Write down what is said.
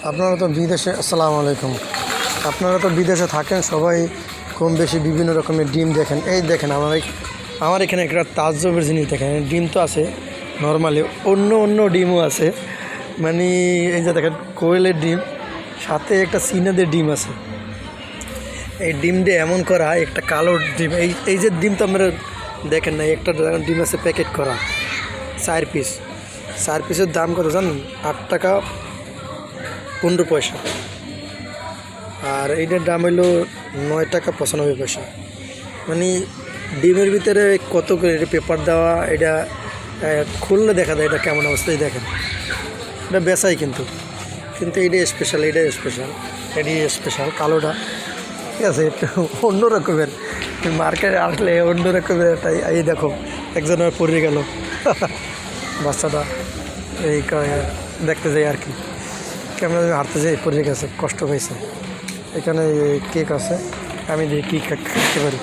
আপনারা তো বিদেশে, আসসালামু আলাইকুম, আপনারা তো বিদেশে থাকেন, সবাই কম বেশি বিভিন্ন রকমের ডিম দেখেন। এই দেখেন আমার এখানে একটা তাজ্জবের জিনিস দেখেন। ডিম তো আছে নর্মালি, অন্য ডিমও আছে। মানে এই যে দেখেন কোয়েলের ডিম, সাথে একটা সিনাদের ডিম আছে। এই ডিম দিয়ে এমন করা একটা কালো ডিম, এই যে ডিম তো আপনারা দেখেন না, একটা ডিম আছে প্যাকেট করা 4 পিস। 4 পিসের দাম কত জানেন? 8 টাকা 15 পয়সা। আর এইটার দাম হইল 9 টাকা 95 পয়সা। মানে ডিমের ভিতরে কত করে এটা পেপার দেওয়া, এটা খুললে দেখা যায় এটা কেমন অবস্থায়। দেখেন এটা বেচাই, কিন্তু এইটাই স্পেশাল, এটাই স্পেশাল কালোটা। ঠিক আছে, একটু অন্য রকমের। মার্কেটে আসলে অন্য রকমের একটা, এই দেখো একজনের পড়ে গেল বাচ্চাটা। এই দেখতে যাই আর কি, কেমন হাঁটতে যাই, পড়ে গেছে, কষ্ট পাইছে। এখানে কেক আছে, আমি দেখি কী খেতে পারি।